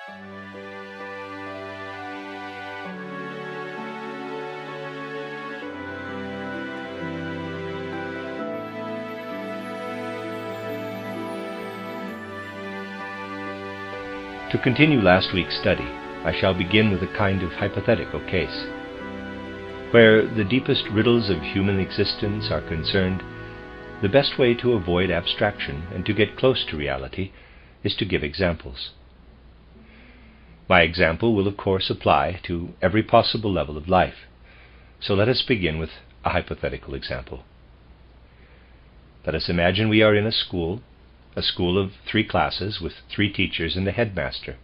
To continue last week's study, I shall begin with a kind of hypothetical case. Where the deepest riddles of human existence are concerned, the best way to avoid abstraction and to get close to reality is to give examples. My example will of course apply to every possible level of life, so let us begin with a hypothetical example. Let us imagine we are in a school of 3 classes with 3 teachers and a headmaster.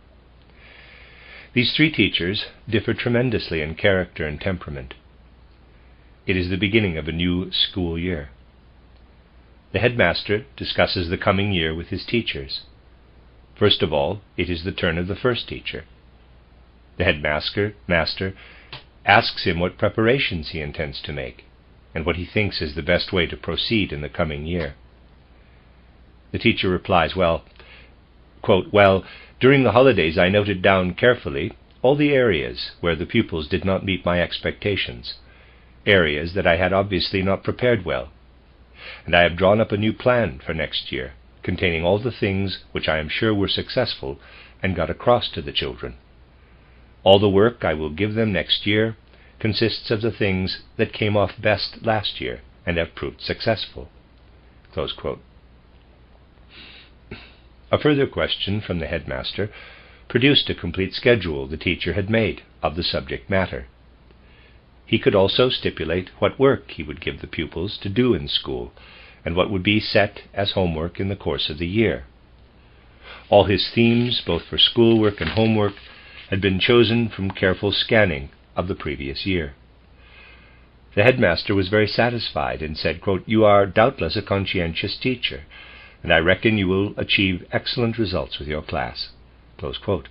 These 3 teachers differ tremendously in character and temperament. It is the beginning of a new school year. The headmaster discusses the coming year with his teachers. First of all, it is the turn of the first teacher. The headmaster asks him what preparations he intends to make, and what he thinks is the best way to proceed in the coming year. The teacher replies, well, during the holidays I noted down carefully all the areas where the pupils did not meet my expectations, areas that I had obviously not prepared well, and I have drawn up a new plan for next year, containing all the things which I am sure were successful and got across to the children. All the work I will give them next year consists of the things that came off best last year and have proved successful." Close quote. A further question from the headmaster produced a complete schedule the teacher had made of the subject matter. He could also stipulate what work he would give the pupils to do in school, and what would be set as homework in the course of the year. All his themes, both for schoolwork and homework, had been chosen from careful scanning of the previous year. The headmaster was very satisfied and said, quote, "You are doubtless a conscientious teacher, and I reckon you will achieve excellent results with your class." Close quote.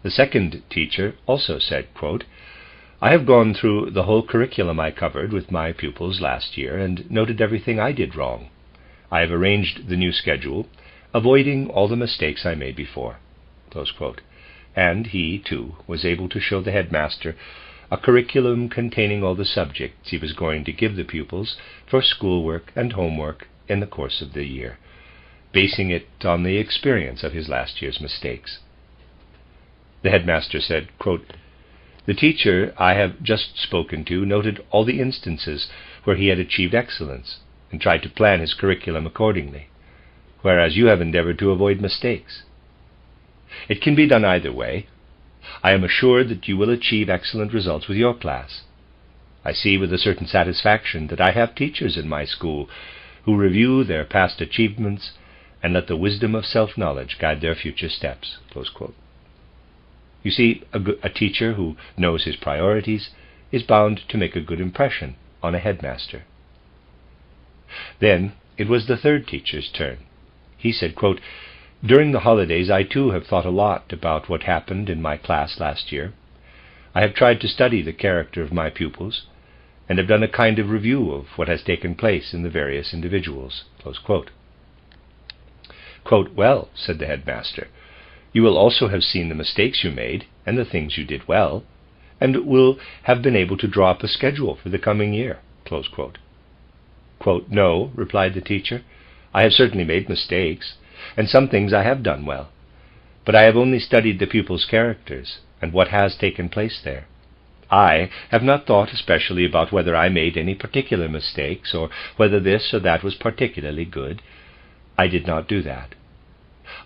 The second teacher also said, quote, "I have gone through the whole curriculum I covered with my pupils last year and noted everything I did wrong. I have arranged the new schedule, avoiding all the mistakes I made before." Close quote. And he, too, was able to show the headmaster a curriculum containing all the subjects he was going to give the pupils for schoolwork and homework in the course of the year, basing it on the experience of his last year's mistakes. The headmaster said, quote, "The teacher I have just spoken to noted all the instances where he had achieved excellence and tried to plan his curriculum accordingly, whereas you have endeavored to avoid mistakes. It can be done either way. I am assured that you will achieve excellent results with your class. I see with a certain satisfaction that I have teachers in my school who review their past achievements and let the wisdom of self-knowledge guide their future steps." Close quote. You see, a teacher who knows his priorities is bound to make a good impression on a headmaster. Then it was the third teacher's turn. He said, quote, "During the holidays I too have thought a lot about what happened in my class last year. I have tried to study the character of my pupils and have done a kind of review of what has taken place in the various individuals." Close quote. Quote, "Well," said the headmaster, "you will also have seen the mistakes you made and the things you did well, and will have been able to draw up a schedule for the coming year." Close quote. Quote, "No," replied the teacher, "I have certainly made mistakes, and some things I have done well, but I have only studied the pupils' characters and what has taken place there. I have not thought especially about whether I made any particular mistakes or whether this or that was particularly good. I did not do that.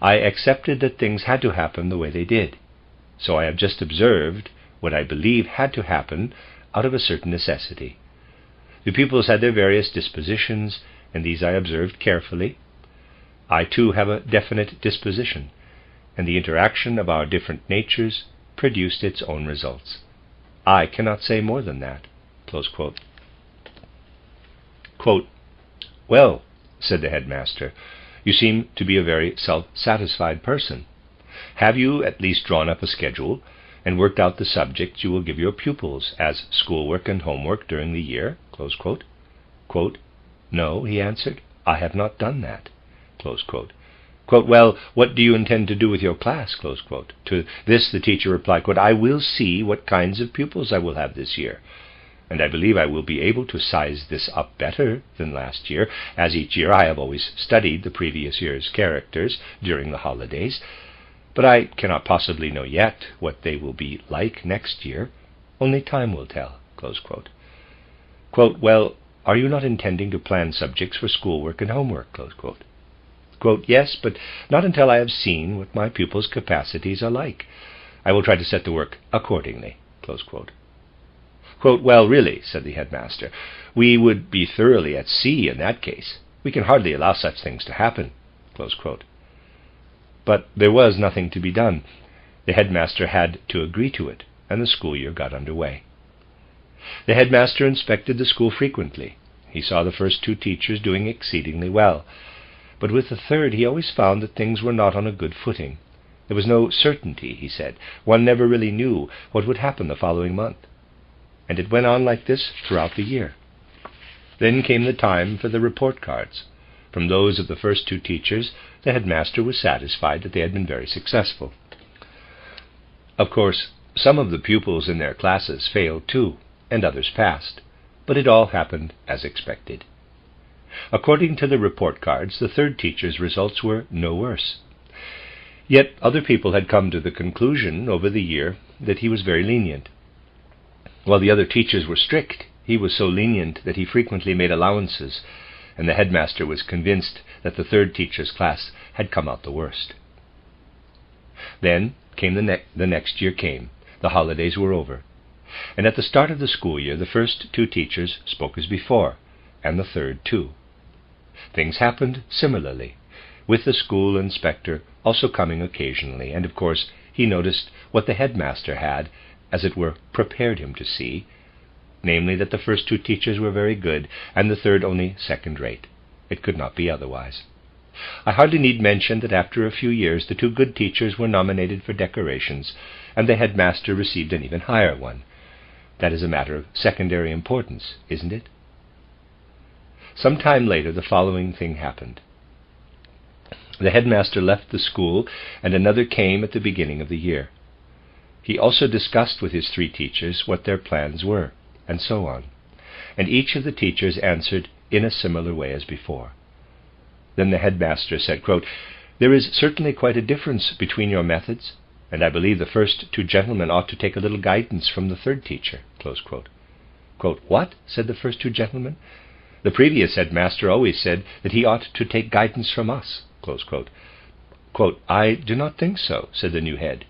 I accepted that things had to happen the way they did, so I have just observed what I believe had to happen out of a certain necessity. The pupils had their various dispositions, and these I observed carefully. I too have a definite disposition, and the interaction of our different natures produced its own results. I cannot say more than that." Close quote. Quote, "Well," said the headmaster, "you seem to be a very self-satisfied person. Have you at least drawn up a schedule and worked out the subjects you will give your pupils as schoolwork and homework during the year?" Close quote. Quote, "No," he answered, "I have not done that." Close quote. Quote, "Well, what do you intend to do with your class?" Close quote. To this the teacher replied, quote, "I will see what kinds of pupils I will have this year, and I believe I will be able to size this up better than last year, as each year I have always studied the previous year's characters during the holidays, but I cannot possibly know yet what they will be like next year. Only time will tell." Close quote. Quote, "Well, are you not intending to plan subjects for schoolwork and homework?" Close quote. Quote, "Yes, but not until I have seen what my pupils' capacities are like. I will try to set the work accordingly." Close quote. Quote, "Well, really," said the headmaster, "we would be thoroughly at sea in that case. We can hardly allow such things to happen." Close quote. But there was nothing to be done. The headmaster had to agree to it, and the school year got under way. The headmaster inspected the school frequently. He saw the first 2 teachers doing exceedingly well, but with the third he always found that things were not on a good footing. There was no certainty, he said. One never really knew what would happen the following month. And it went on like this throughout the year. Then came the time for the report cards. From those of the first 2 teachers, the headmaster was satisfied that they had been very successful. Of course, some of the pupils in their classes failed too, and others passed, but it all happened as expected. According to the report cards, the third teacher's results were no worse. Yet other people had come to the conclusion over the year that he was very lenient. While the other teachers were strict, he was so lenient that he frequently made allowances, and the headmaster was convinced that the third teacher's class had come out the worst. Then came the next year came. The holidays were over. And at the start of the school year, the first 2 teachers spoke as before, and the third too. Things happened similarly, with the school inspector also coming occasionally, and of course he noticed what the headmaster had, as it were, prepared him to see, namely that the first 2 teachers were very good, and the third only second-rate. It could not be otherwise. I hardly need mention that after a few years the 2 good teachers were nominated for decorations, and the headmaster received an even higher one. That is a matter of secondary importance, isn't it? Some time later the following thing happened. The headmaster left the school, and another came at the beginning of the year. He also discussed with his 3 teachers what their plans were, and so on, and each of the teachers answered in a similar way as before. Then the headmaster said, quote, "There is certainly quite a difference between your methods, and I believe the first 2 gentlemen ought to take a little guidance from the third teacher." Close quote. Quote, "What?" said the first 2 gentlemen. "The previous headmaster always said that he ought to take guidance from us." Close quote. Quote, "I do not think so," said the new head.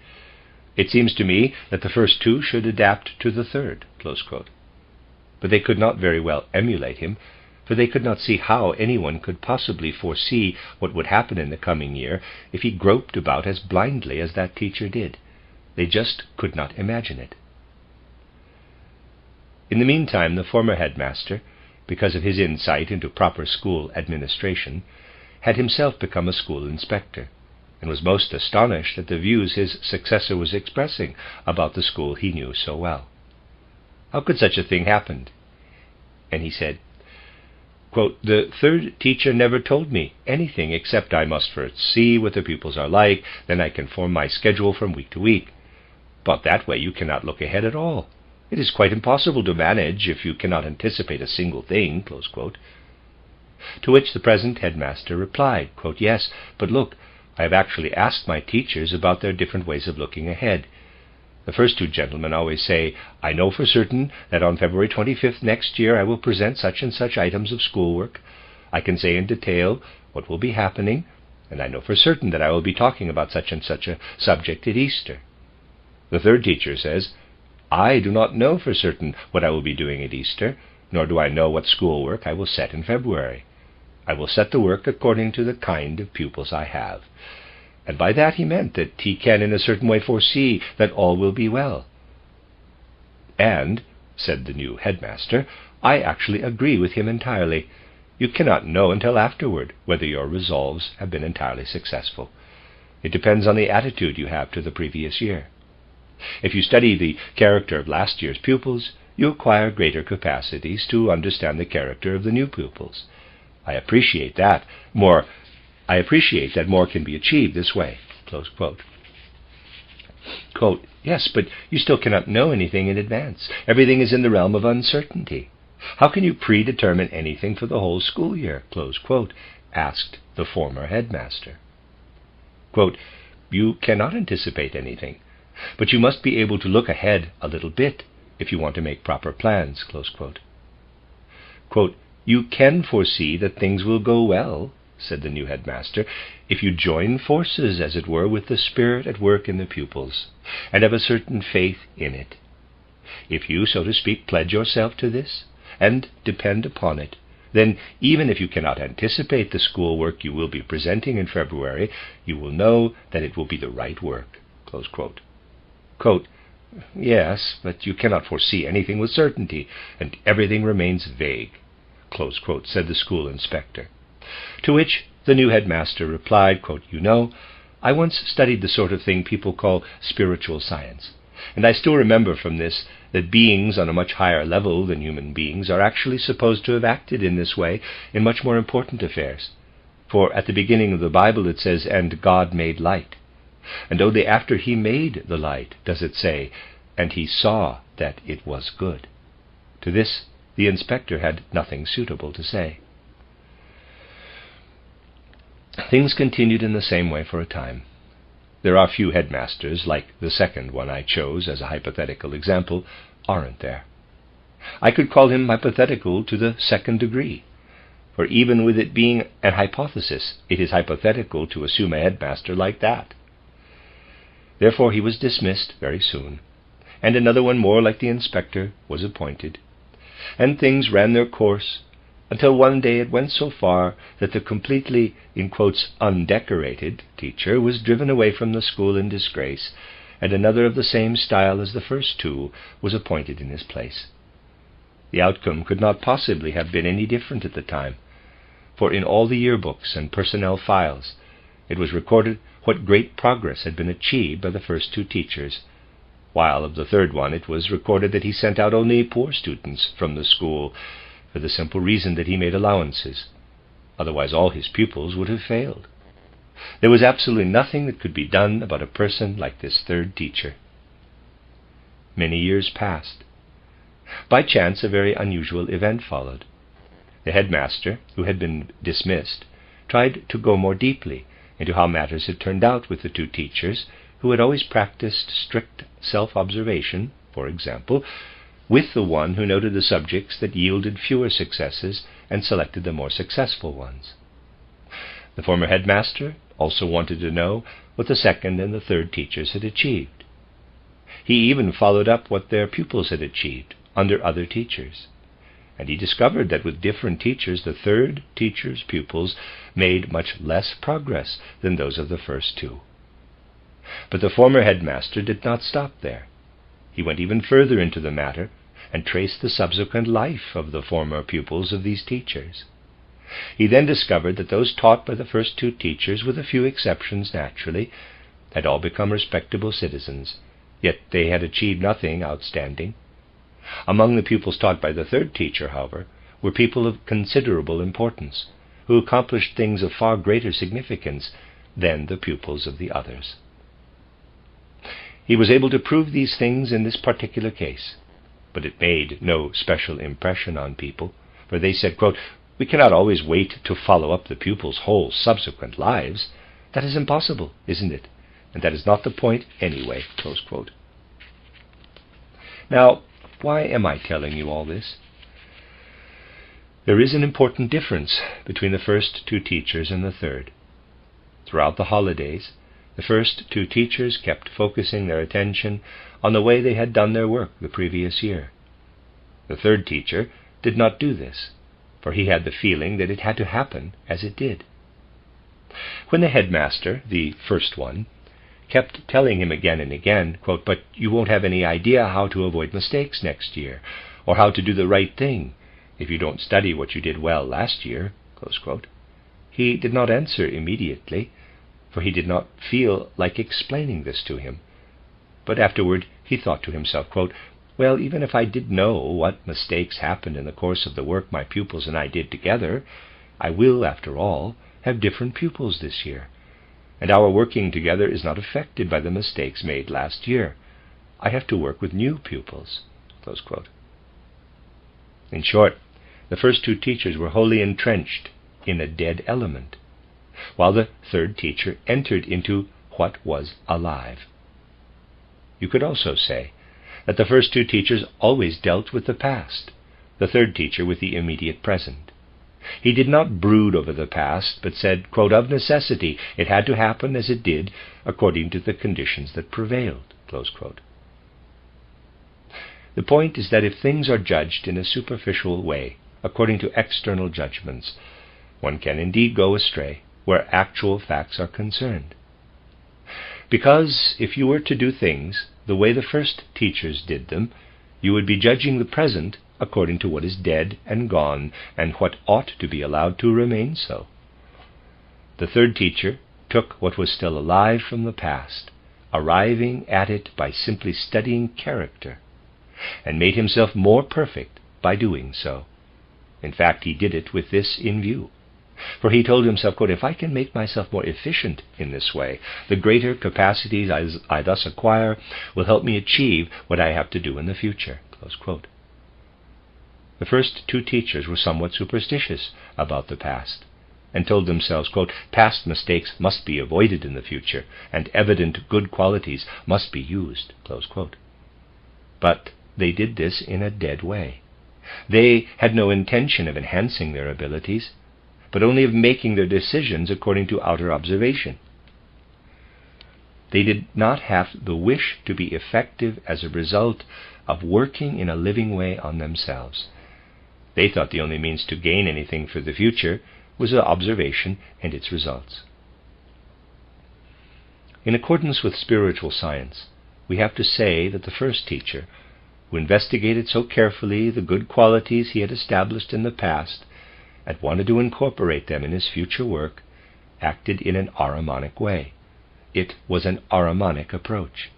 "It seems to me that the first 2 should adapt to the third." Close quote. But they could not very well emulate him, for they could not see how anyone could possibly foresee what would happen in the coming year if he groped about as blindly as that teacher did. They just could not imagine it. In the meantime, the former headmaster, because of his insight into proper school administration, had himself become a school inspector, and was most astonished at the views his successor was expressing about the school he knew so well. How could such a thing happen? And he said, quote, "The third teacher never told me anything except I must first see what the pupils are like, then I can form my schedule from week to week. But that way you cannot look ahead at all. It is quite impossible to manage if you cannot anticipate a single thing." Close quote. To which the present headmaster replied, quote, "Yes, but look, I have actually asked my teachers about their different ways of looking ahead. The first 2 gentlemen always say, 'I know for certain that on February 25th next year I will present such and such items of schoolwork. I can say in detail what will be happening, and I know for certain that I will be talking about such and such a subject at Easter.' The third teacher says, 'I do not know for certain what I will be doing at Easter, nor do I know what schoolwork I will set in February. I will set the work according to the kind of pupils I have.' And by that he meant that he can in a certain way foresee that all will be well. And, said the new headmaster, I actually agree with him entirely. You cannot know until afterward whether your resolves have been entirely successful. It depends on the attitude you have to the previous year. If you study the character of last year's pupils, you acquire greater capacities to understand the character of the new pupils. I appreciate that more I appreciate that more can be achieved this way." Close quote. Quote, "Yes, but you still cannot know anything in advance. Everything is in the realm of uncertainty. How can you predetermine anything for the whole school year?" Close quote, asked the former headmaster. Quote, "You cannot anticipate anything, but you must be able to look ahead a little bit if you want to make proper plans." Close quote. Quote, "You can foresee that things will go well," said the new headmaster, "if you join forces, as it were, with the Spirit at work in the pupils, and have a certain faith in it. If you, so to speak, pledge yourself to this, and depend upon it, then even if you cannot anticipate the school work you will be presenting in February, you will know that it will be the right work." Close quote. Quote, "Yes, but you cannot foresee anything with certainty, and everything remains vague," close quote, said the school inspector. To which the new headmaster replied, quote, "You know, I once studied the sort of thing people call spiritual science, and I still remember from this that beings on a much higher level than human beings are actually supposed to have acted in this way in much more important affairs. For at the beginning of the Bible it says, 'And God made light.' And only after he made the light does it say, 'And he saw that it was good.'" To this the inspector had nothing suitable to say. Things continued in the same way for a time. There are few headmasters, like the second one I chose as a hypothetical example, aren't there? I could call him hypothetical to the second degree, for even with it being an hypothesis, it is hypothetical to assume a headmaster like that. Therefore he was dismissed very soon, and another one more like the inspector was appointed, and things ran their course until one day it went so far that the completely, in quotes, undecorated teacher was driven away from the school in disgrace, and another of the same style as the first two was appointed in his place. The outcome could not possibly have been any different at the time, for in all the yearbooks and personnel files it was recorded what great progress had been achieved by the first two teachers, while of the third one it was recorded that he sent out only poor students from the school, for the simple reason that he made allowances. Otherwise all his pupils would have failed. There was absolutely nothing that could be done about a person like this third teacher. Many years passed. By chance a very unusual event followed. The headmaster, who had been dismissed, tried to go more deeply into how matters had turned out with the two teachers who had always practiced strict self-observation, for example, with the one who noted the subjects that yielded fewer successes and selected the more successful ones. The former headmaster also wanted to know what the second and the third teachers had achieved. He even followed up what their pupils had achieved under other teachers, and he discovered that with different teachers the third teacher's pupils made much less progress than those of the first two. But the former headmaster did not stop there. He went even further into the matter and traced the subsequent life of the former pupils of these teachers. He then discovered that those taught by the first two teachers, with a few exceptions naturally, had all become respectable citizens, yet they had achieved nothing outstanding. Among the pupils taught by the third teacher, however, were people of considerable importance, who accomplished things of far greater significance than the pupils of the others. He was able to prove these things in this particular case, but it made no special impression on people, for they said, quote, "We cannot always wait to follow up the pupils' whole subsequent lives. That is impossible, isn't it? And that is not the point anyway." Close quote. Now, why am I telling you all this? There is an important difference between the first two teachers and the third. Throughout the holidays, the first two teachers kept focusing their attention on the way they had done their work the previous year. The third teacher did not do this, for he had the feeling that it had to happen as it did. When the headmaster, the first one, kept telling him again and again, quote, "But you won't have any idea how to avoid mistakes next year, or how to do the right thing if you don't study what you did well last year," close quote, he did not answer immediately, for he did not feel like explaining this to him. But afterward he thought to himself, quote, "Well, even if I did know what mistakes happened in the course of the work my pupils and I did together, I will, after all, have different pupils this year, and our working together is not affected by the mistakes made last year. I have to work with new pupils." Close quote. In short, the first two teachers were wholly entrenched in a dead element, while the third teacher entered into what was alive. You could also say that the first two teachers always dealt with the past, the third teacher with the immediate present. He did not brood over the past, but said, quote, "Of necessity, it had to happen as it did, according to the conditions that prevailed." Close quote. The point is that if things are judged in a superficial way, according to external judgments, one can indeed go astray where actual facts are concerned. Because if you were to do things the way the first teachers did them, you would be judging the present according to what is dead and gone, and what ought to be allowed to remain so. The third teacher took what was still alive from the past, arriving at it by simply studying character, and made himself more perfect by doing so. In fact, he did it with this in view. For he told himself, quote, "If I can make myself more efficient in this way, the greater capacities I thus acquire will help me achieve what I have to do in the future." Close quote. The first two teachers were somewhat superstitious about the past, and told themselves, quote, "Past mistakes must be avoided in the future, and evident good qualities must be used." Close quote. But they did this in a dead way. They had no intention of enhancing their abilities, but only of making their decisions according to outer observation. They did not have the wish to be effective as a result of working in a living way on themselves. They thought the only means to gain anything for the future was observation and its results. In accordance with spiritual science, we have to say that the first teacher, who investigated so carefully the good qualities he had established in the past and wanted to incorporate them in his future work, acted in an Ahrimanic way. It was an Ahrimanic approach.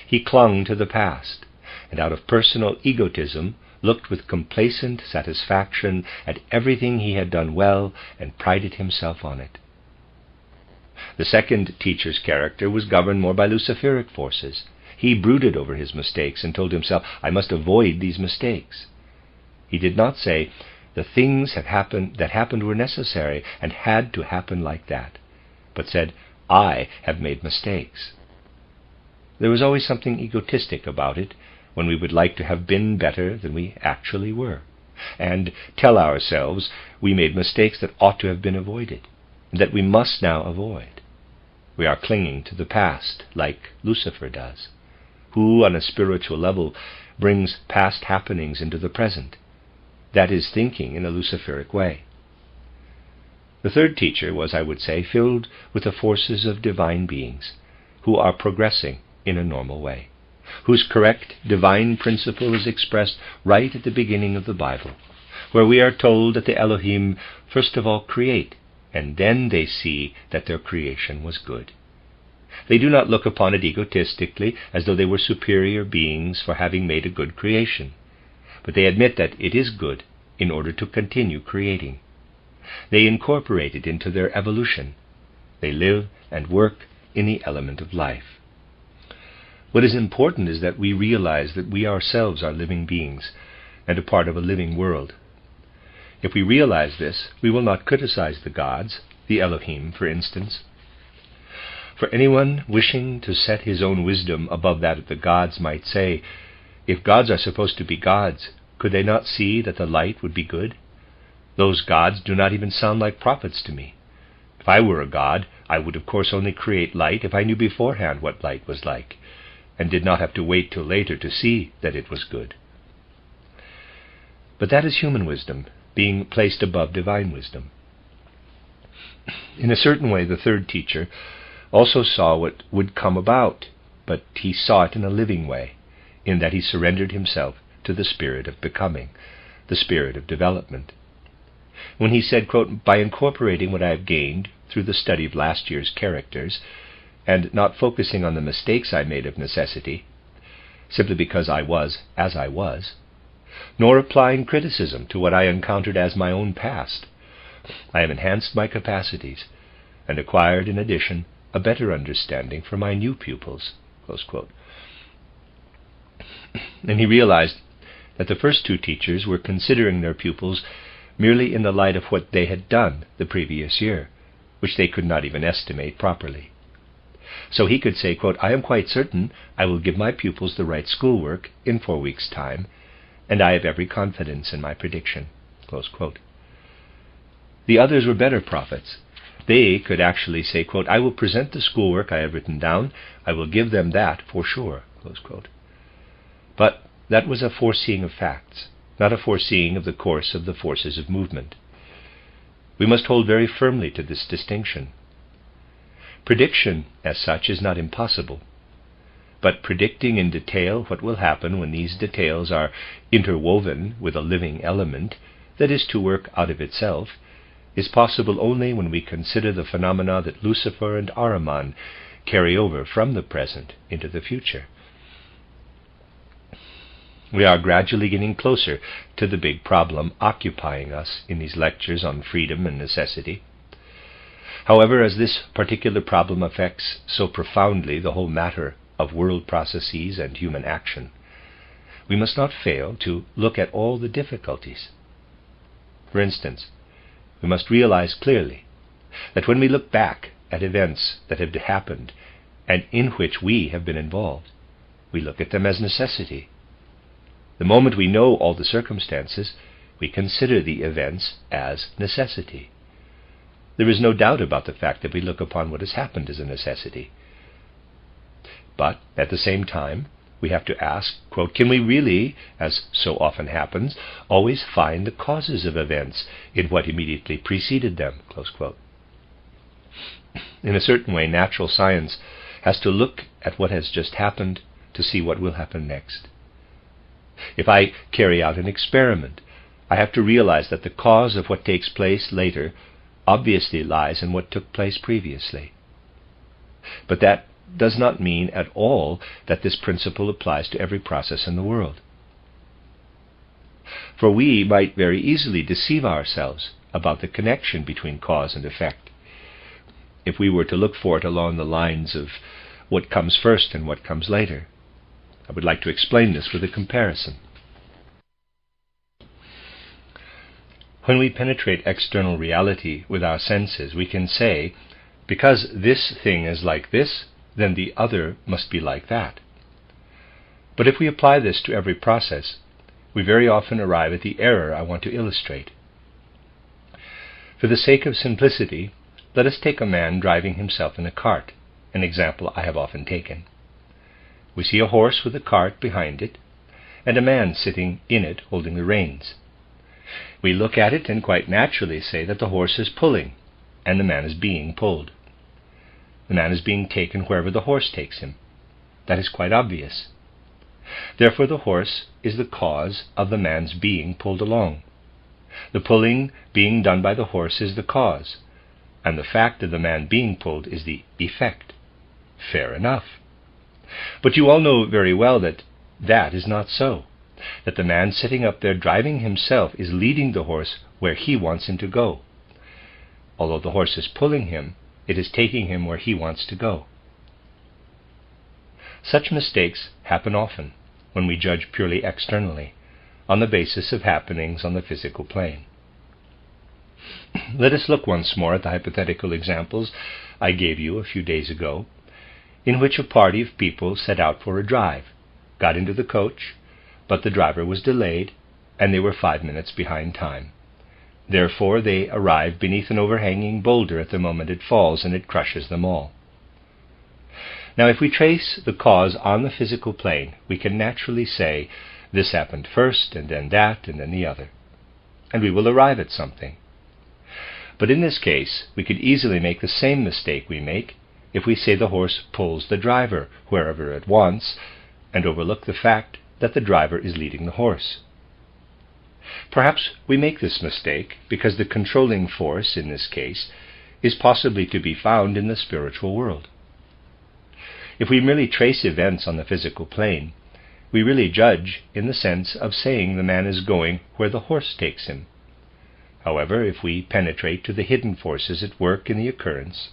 He clung to the past, and out of personal egotism looked with complacent satisfaction at everything he had done well and prided himself on it. The second teacher's character was governed more by Luciferic forces. He brooded over his mistakes and told himself, "I must avoid these mistakes." He did not say, "The things that happened were necessary and had to happen like that," but said, "I have made mistakes." There was always something egotistic about it when we would like to have been better than we actually were, and tell ourselves we made mistakes that ought to have been avoided, and that we must now avoid. We are clinging to the past, like Lucifer does, who on a spiritual level brings past happenings into the present. That is thinking in a Luciferic way. The third teacher was, I would say, filled with the forces of divine beings, who are progressing in a normal way, whose correct divine principle is expressed right at the beginning of the Bible, where we are told that the Elohim first of all create, and then they see that their creation was good. They do not look upon it egotistically as though they were superior beings for having made a good creation, but they admit that it is good in order to continue creating. They incorporate it into their evolution. They live and work in the element of life. What is important is that we realize that we ourselves are living beings and a part of a living world. If we realize this, we will not criticize the gods, the Elohim, for instance. For anyone wishing to set his own wisdom above that of the gods might say, "If gods are supposed to be gods, could they not see that the light would be good? Those gods do not even sound like prophets to me. If I were a god, I would of course only create light if I knew beforehand what light was like, and did not have to wait till later to see that it was good." But that is human wisdom, being placed above divine wisdom. In a certain way, the third teacher also saw what would come about, but he saw it in a living way, in that he surrendered himself to the spirit of becoming, the spirit of development. When he said, quote, "By incorporating what I have gained through the study of last year's characters, and not focusing on the mistakes I made of necessity, simply because I was as I was, nor applying criticism to what I encountered as my own past, I have enhanced my capacities and acquired, in addition, a better understanding for my new pupils." Close quote. And he realized that the first two teachers were considering their pupils merely in the light of what they had done the previous year, which they could not even estimate properly. So he could say, quote, "I am quite certain I will give my pupils the right schoolwork in 4 weeks' time, and I have every confidence in my prediction." Close quote. The others were better prophets. They could actually say, quote, "I will present the schoolwork I have written down. I will give them that for sure." Close quote. But that was a foreseeing of facts, not a foreseeing of the course of the forces of movement. We must hold very firmly to this distinction. Prediction, as such, is not impossible, but predicting in detail what will happen when these details are interwoven with a living element that is to work out of itself is possible only when we consider the phenomena that Lucifer and Ahriman carry over from the present into the future. We are gradually getting closer to the big problem occupying us in these lectures on freedom and necessity. However, as this particular problem affects so profoundly the whole matter of world processes and human action, we must not fail to look at all the difficulties. For instance, we must realize clearly that when we look back at events that have happened and in which we have been involved, we look at them as necessity. The moment we know all the circumstances, we consider the events as necessity. There is no doubt about the fact that we look upon what has happened as a necessity. But at the same time, we have to ask, quote, "Can we really, as so often happens, always find the causes of events in what immediately preceded them?" Close quote. In a certain way, natural science has to look at what has just happened to see what will happen next. If I carry out an experiment, I have to realize that the cause of what takes place later obviously lies in what took place previously. But that does not mean at all that this principle applies to every process in the world. For we might very easily deceive ourselves about the connection between cause and effect, if we were to look for it along the lines of what comes first and what comes later. I would like to explain this with a comparison. When we penetrate external reality with our senses, we can say, because this thing is like this, then the other must be like that. But if we apply this to every process, we very often arrive at the error I want to illustrate. For the sake of simplicity, let us take a man driving himself in a cart, an example I have often taken. We see a horse with a cart behind it, and a man sitting in it holding the reins. We look at it and quite naturally say that the horse is pulling, and the man is being pulled. The man is being taken wherever the horse takes him. That is quite obvious. Therefore the horse is the cause of the man's being pulled along. The pulling being done by the horse is the cause, and the fact of the man being pulled is the effect. Fair enough. But you all know very well that that is not so, that the man sitting up there driving himself is leading the horse where he wants him to go. Although the horse is pulling him, it is taking him where he wants to go. Such mistakes happen often when we judge purely externally, on the basis of happenings on the physical plane. Let us look once more at the hypothetical examples I gave you a few days ago, in which a party of people set out for a drive, got into the coach, but the driver was delayed, and they were 5 minutes behind time. Therefore they arrive beneath an overhanging boulder at the moment it falls, and it crushes them all. Now, if we trace the cause on the physical plane, we can naturally say, this happened first, and then that, and then the other, and we will arrive at something. But in this case, we could easily make the same mistake we make if we say the horse pulls the driver wherever it wants, and overlook the fact that the driver is leading the horse. Perhaps we make this mistake because the controlling force in this case is possibly to be found in the spiritual world. If we merely trace events on the physical plane, we really judge in the sense of saying the man is going where the horse takes him. However, if we penetrate to the hidden forces at work in the occurrence,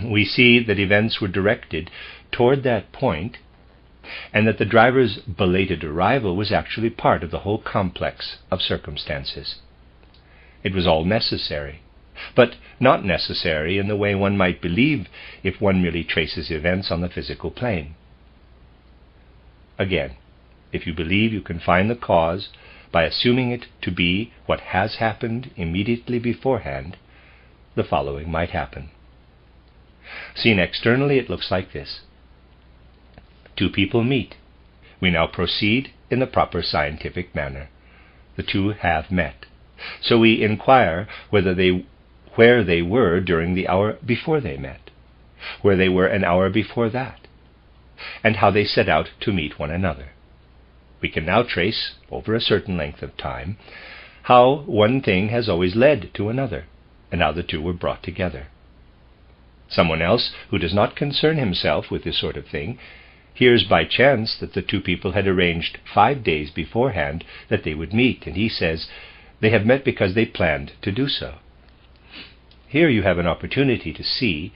we see that events were directed toward that point, and that the driver's belated arrival was actually part of the whole complex of circumstances. It was all necessary, but not necessary in the way one might believe if one merely traces events on the physical plane. Again, if you believe you can find the cause by assuming it to be what has happened immediately beforehand, the following might happen. Seen externally, it looks like this. Two people meet. We now proceed in the proper scientific manner. The two have met. So we inquire where they were during the hour before they met, where they were an hour before that, and how they set out to meet one another. We can now trace, over a certain length of time, how one thing has always led to another, and how the two were brought together. Someone else, who does not concern himself with this sort of thing, hears by chance that the two people had arranged 5 days beforehand that they would meet, and he says, "They have met because they planned to do so." Here you have an opportunity to see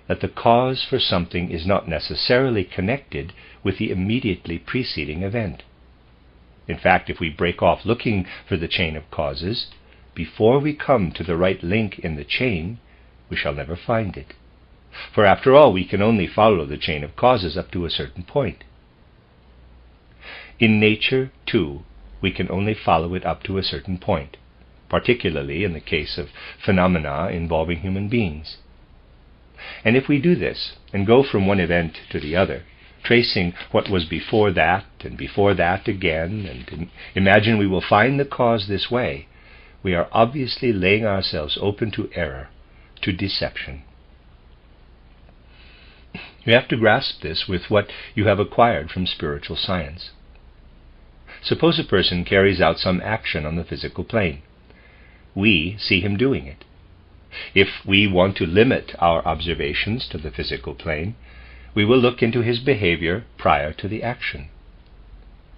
that the cause for something is not necessarily connected with the immediately preceding event. In fact, if we break off looking for the chain of causes, before we come to the right link in the chain, we shall never find it. For after all, we can only follow the chain of causes up to a certain point. In nature, too, we can only follow it up to a certain point, particularly in the case of phenomena involving human beings. And if we do this, and go from one event to the other, tracing what was before that and before that again, and imagine we will find the cause this way, we are obviously laying ourselves open to error, to deception. You have to grasp this with what you have acquired from spiritual science. Suppose a person carries out some action on the physical plane. We see him doing it. If we want to limit our observations to the physical plane, we will look into his behavior prior to the action.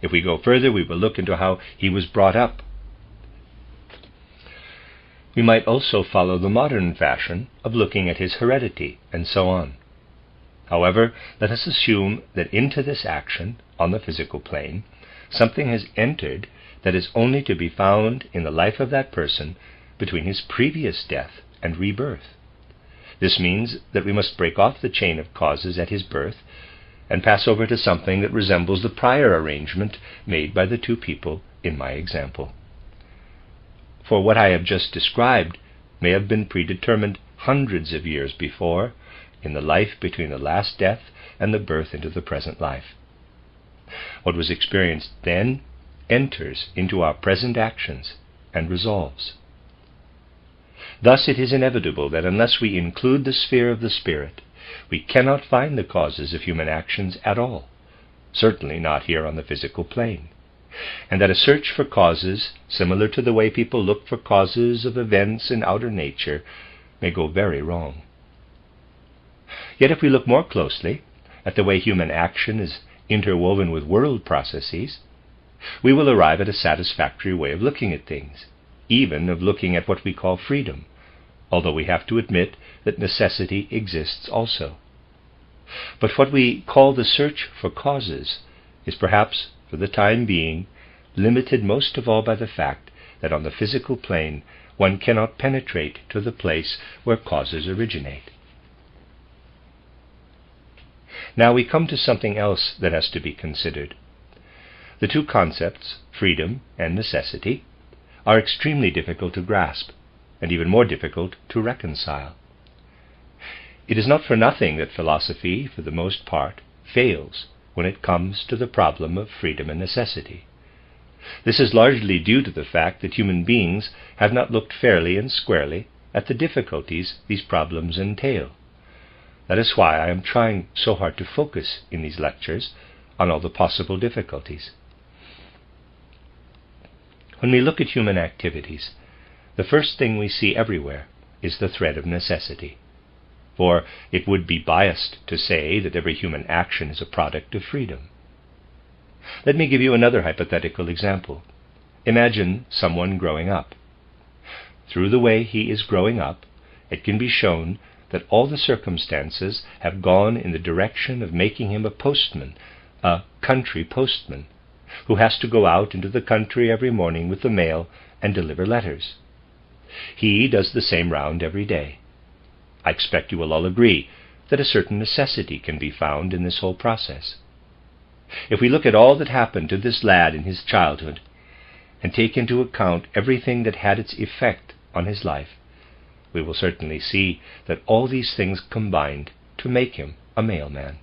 If we go further, we will look into how he was brought up. We might also follow the modern fashion of looking at his heredity, and so on. However, let us assume that into this action, on the physical plane, something has entered that is only to be found in the life of that person between his previous death and rebirth. This means that we must break off the chain of causes at his birth and pass over to something that resembles the prior arrangement made by the two people in my example. For what I have just described may have been predetermined hundreds of years before, in the life between the last death and the birth into the present life. What was experienced then enters into our present actions and resolves. Thus it is inevitable that unless we include the sphere of the spirit, we cannot find the causes of human actions at all, certainly not here on the physical plane, and that a search for causes, similar to the way people look for causes of events in outer nature, may go very wrong. Yet if we look more closely at the way human action is interwoven with world processes, we will arrive at a satisfactory way of looking at things, even of looking at what we call freedom, although we have to admit that necessity exists also. But what we call the search for causes is perhaps, for the time being, limited most of all by the fact that on the physical plane one cannot penetrate to the place where causes originate. Now we come to something else that has to be considered. The two concepts, freedom and necessity, are extremely difficult to grasp, and even more difficult to reconcile. It is not for nothing that philosophy, for the most part, fails when it comes to the problem of freedom and necessity. This is largely due to the fact that human beings have not looked fairly and squarely at the difficulties these problems entail. That is why I am trying so hard to focus in these lectures on all the possible difficulties. When we look at human activities, the first thing we see everywhere is the thread of necessity, for it would be biased to say that every human action is a product of freedom. Let me give you another hypothetical example. Imagine someone growing up. through the way he is growing up, it can be shown that all the circumstances have gone in the direction of making him a postman, a country postman, who has to go out into the country every morning with the mail and deliver letters. He does the same round every day. I expect you will all agree that a certain necessity can be found in this whole process. If we look at all that happened to this lad in his childhood, and take into account everything that had its effect on his life, we will certainly see that all these things combined to make him a mailman.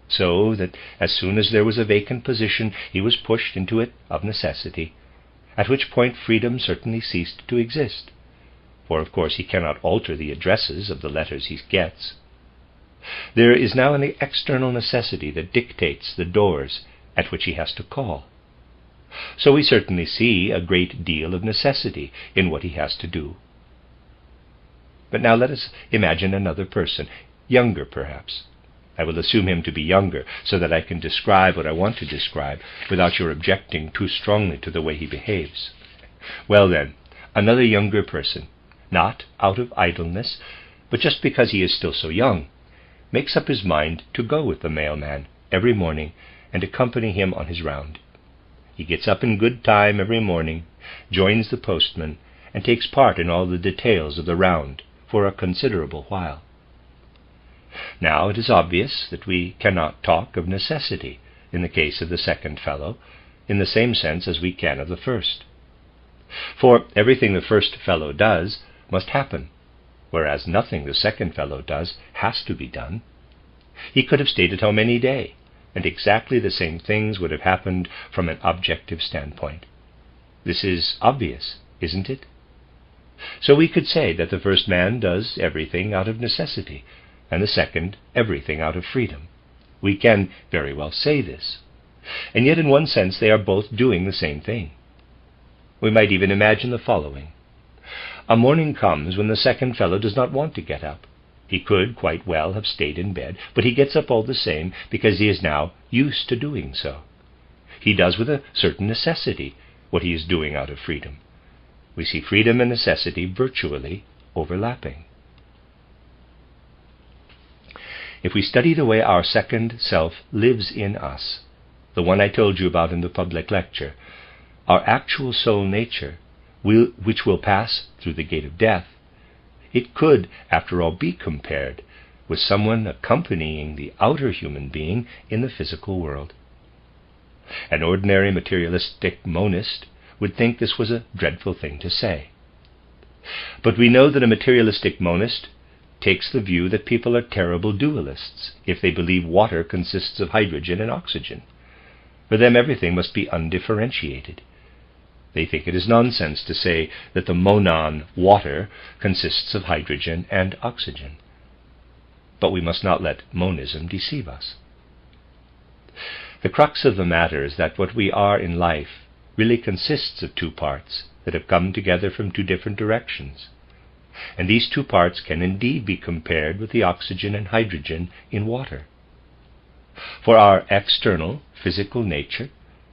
So that as soon as there was a vacant position, he was pushed into it of necessity, at which point freedom certainly ceased to exist, for of course he cannot alter the addresses of the letters he gets. There is now an external necessity that dictates the doors at which he has to call. So we certainly see a great deal of necessity in what he has to do. But now let us imagine another person, younger perhaps. I will assume him to be younger, so that I can describe what I want to describe without your objecting too strongly to the way he behaves. Well then, another younger person, not out of idleness, but just because he is still so young, makes up his mind to go with the mailman every morning and accompany him on his round. He gets up in good time every morning, joins the postman, and takes part in all the details of the round for a considerable while. Now it is obvious that we cannot talk of necessity in the case of the second fellow in the same sense as we can of the first. For everything the first fellow does must happen, whereas nothing the second fellow does has to be done. He could have stayed at home any day, and exactly the same things would have happened from an objective standpoint. This is obvious, isn't it? So we could say that the first man does everything out of necessity, and the second everything out of freedom. We can very well say this. And yet in one sense they are both doing the same thing. We might even imagine the following. A morning comes when the second fellow does not want to get up. He could quite well have stayed in bed, but he gets up all the same because he is now used to doing so. He does with a certain necessity what he is doing out of freedom. We see freedom and necessity virtually overlapping. If we study the way our second self lives in us, the one I told you about in the public lecture, our actual soul nature, which will pass through the gate of death, it could, after all, be compared with someone accompanying the outer human being in the physical world. An ordinary materialistic monist would think this was a dreadful thing to say. But we know that a materialistic monist takes the view that people are terrible dualists if they believe water consists of hydrogen and oxygen. For them everything must be undifferentiated. They think it is nonsense to say that the monon, water, consists of hydrogen and oxygen. But we must not let monism deceive us. The crux of the matter is that what we are in life really consists of two parts that have come together from two different directions. And these two parts can indeed be compared with the oxygen and hydrogen in water. For our external, physical nature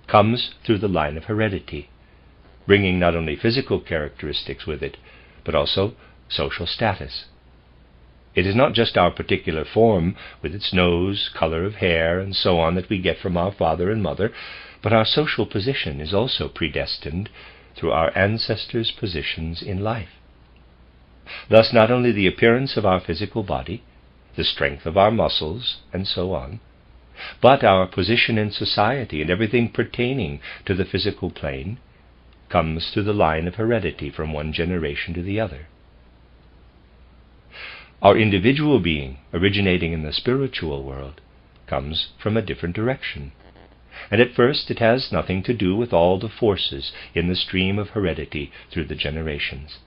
comes through the line of heredity, bringing not only physical characteristics with it, but also social status. It is not just our particular form, with its nose, color of hair, and so on, that we get from our father and mother, but our social position is also predestined through our ancestors' positions in life. Thus not only the appearance of our physical body, the strength of our muscles, and so on, but our position in society and everything pertaining to the physical plane comes through the line of heredity from one generation to the other. Our individual being, originating in the spiritual world, comes from a different direction, and at first it has nothing to do with all the forces in the stream of heredity through the generations,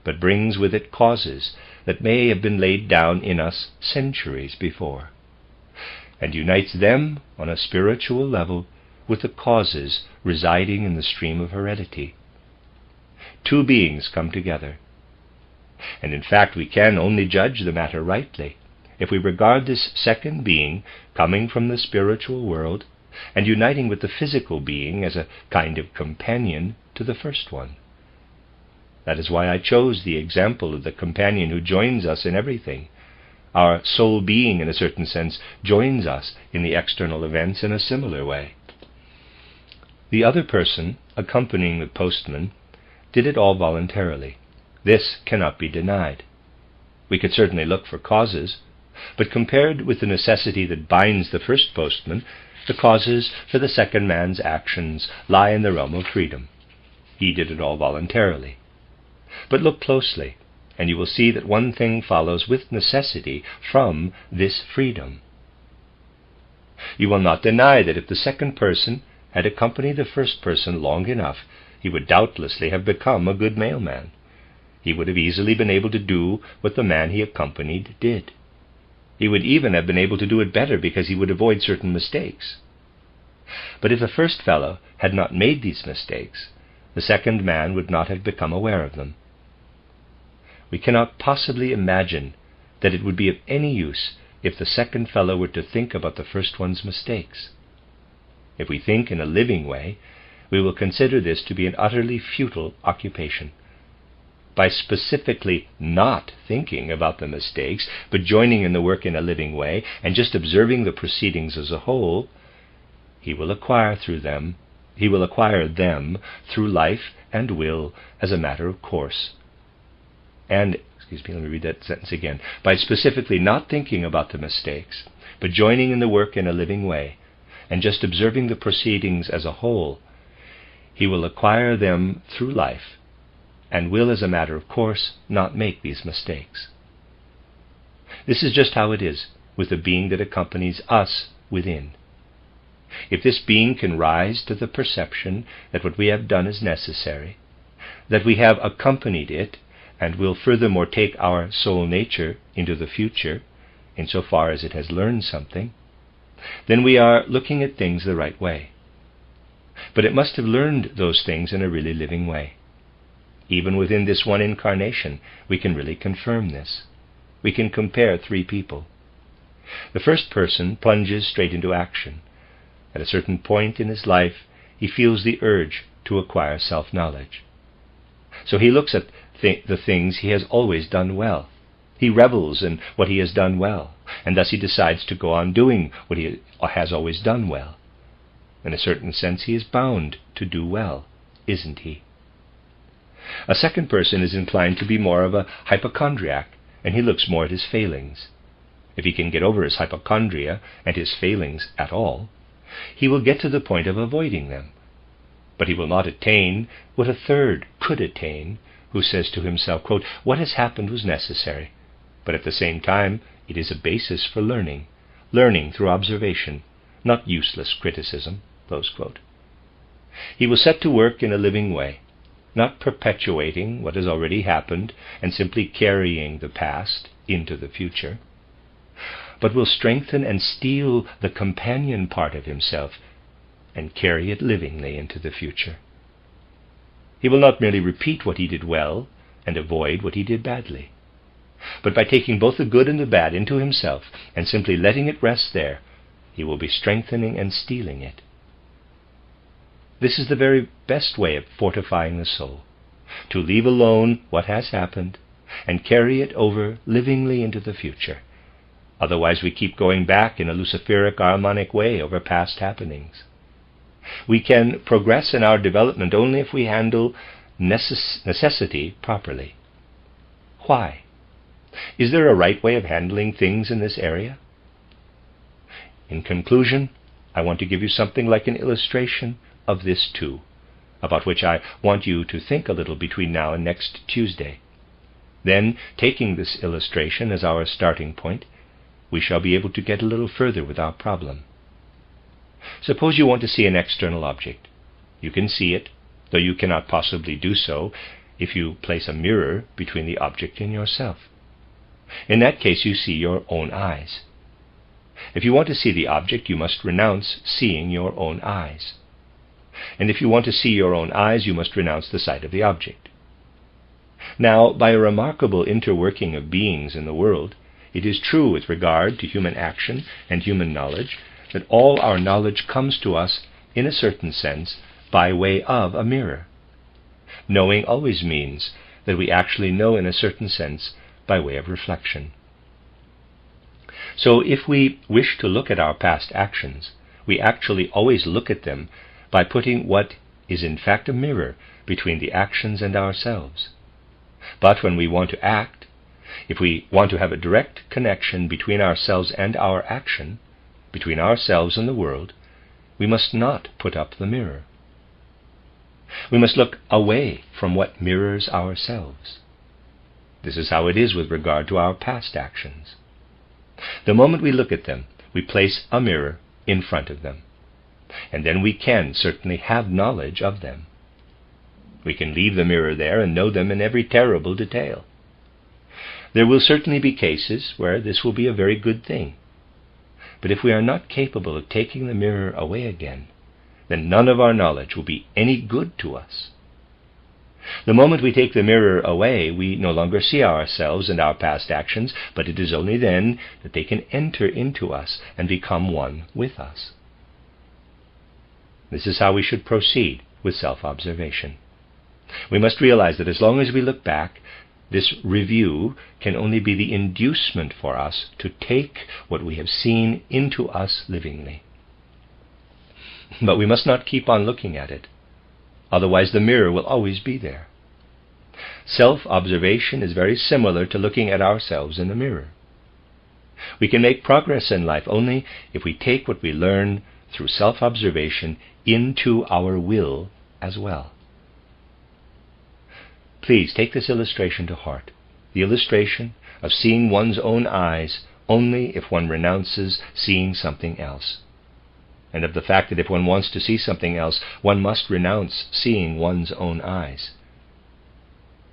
but brings with it causes that may have been laid down in us centuries before, and unites them on a spiritual level with the causes residing in the stream of heredity. Two beings come together. And in fact we can only judge the matter rightly if we regard this second being coming from the spiritual world and uniting with the physical being as a kind of companion to the first one. That is why I chose the example of the companion who joins us in everything. Our sole being, in a certain sense, joins us in the external events in a similar way. The other person, accompanying the postman, did it all voluntarily. This cannot be denied. We could certainly look for causes, but compared with the necessity that binds the first postman, the causes for the second man's actions lie in the realm of freedom. He did it all voluntarily. But look closely, and you will see that one thing follows with necessity from this freedom. You will not deny that if the second person had accompanied the first person long enough, he would doubtlessly have become a good mailman. He would have easily been able to do what the man he accompanied did. He would even have been able to do it better because he would avoid certain mistakes. But if the first fellow had not made these mistakes, the second man would not have become aware of them. We cannot possibly imagine that it would be of any use if the second fellow were to think about the first one's mistakes. If we think in a living way, we will consider this to be an utterly futile occupation. By specifically not thinking about the mistakes, but joining in the work in a living way, and just observing the proceedings as a whole, he will acquire them through life and will as a matter of course. And, let me read that sentence again. By specifically not thinking about the mistakes, but joining in the work in a living way, and just observing the proceedings as a whole, he will acquire them through life, and will as a matter of course not make these mistakes. This is just how it is with the being that accompanies us within. If this being can rise to the perception that what we have done is necessary, that we have accompanied it, and will furthermore take our soul nature into the future, insofar as it has learned something, then we are looking at things the right way. But it must have learned those things in a really living way. Even within this one incarnation, we can really confirm this. We can compare three people. The first person plunges straight into action. At a certain point in his life, he feels the urge to acquire self-knowledge. So he looks at the things he has always done well. He revels in what he has done well, and thus he decides to go on doing what he has always done well. In a certain sense, he is bound to do well, isn't he? A second person is inclined to be more of a hypochondriac, and he looks more at his failings. If he can get over his hypochondria and his failings at all, he will get to the point of avoiding them. But he will not attain what a third could attain, who says to himself, quote, "What has happened was necessary, but at the same time it is a basis for learning through observation, not useless criticism." Close quote. He will set to work in a living way, not perpetuating what has already happened and simply carrying the past into the future, but will strengthen and steel the companion part of himself and carry it livingly into the future. He will not merely repeat what he did well and avoid what he did badly, but by taking both the good and the bad into himself and simply letting it rest there, he will be strengthening and steeling it. This is the very best way of fortifying the soul, to leave alone what has happened and carry it over livingly into the future. Otherwise we keep going back in a Luciferic harmonic way over past happenings. We can progress in our development only if we handle necessity properly. Why? Is there a right way of handling things in this area? In conclusion, I want to give you something like an illustration of this too, about which I want you to think a little between now and next Tuesday. Then, taking this illustration as our starting point, we shall be able to get a little further with our problem. Suppose you want to see an external object. You can see it, though you cannot possibly do so if you place a mirror between the object and yourself. In that case, you see your own eyes. If you want to see the object, you must renounce seeing your own eyes. And if you want to see your own eyes, you must renounce the sight of the object. Now, by a remarkable interworking of beings in the world, it is true with regard to human action and human knowledge that all our knowledge comes to us, in a certain sense, by way of a mirror. Knowing always means that we actually know in a certain sense by way of reflection. So if we wish to look at our past actions, we actually always look at them by putting what is in fact a mirror between the actions and ourselves. But when we want to act, if we want to have a direct connection between ourselves and our action, between ourselves and the world, we must not put up the mirror. We must look away from what mirrors ourselves. This is how it is with regard to our past actions. The moment we look at them, we place a mirror in front of them, and then we can certainly have knowledge of them. We can leave the mirror there and know them in every terrible detail. There will certainly be cases where this will be a very good thing. But if we are not capable of taking the mirror away again, then none of our knowledge will be any good to us. The moment we take the mirror away, we no longer see ourselves and our past actions, but it is only then that they can enter into us and become one with us. This is how we should proceed with self-observation. We must realize that as long as we look back, this review can only be the inducement for us to take what we have seen into us livingly. But we must not keep on looking at it. Otherwise the mirror will always be there. Self-observation is very similar to looking at ourselves in the mirror. We can make progress in life only if we take what we learn through self-observation into our will as well. Please take this illustration to heart, the illustration of seeing one's own eyes only if one renounces seeing something else, and of the fact that if one wants to see something else, one must renounce seeing one's own eyes.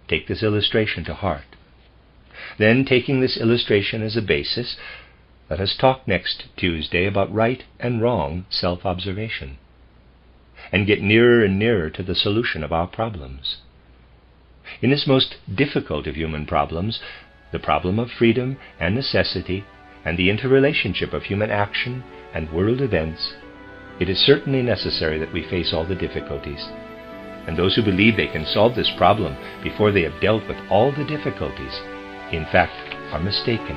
Take this illustration to heart. Then, taking this illustration as a basis, let us talk next Tuesday about right and wrong self-observation, and get nearer and nearer to the solution of our problems. In this most difficult of human problems, the problem of freedom and necessity, and the interrelationship of human action and world events, it is certainly necessary that we face all the difficulties. And those who believe they can solve this problem before they have dealt with all the difficulties, in fact, are mistaken.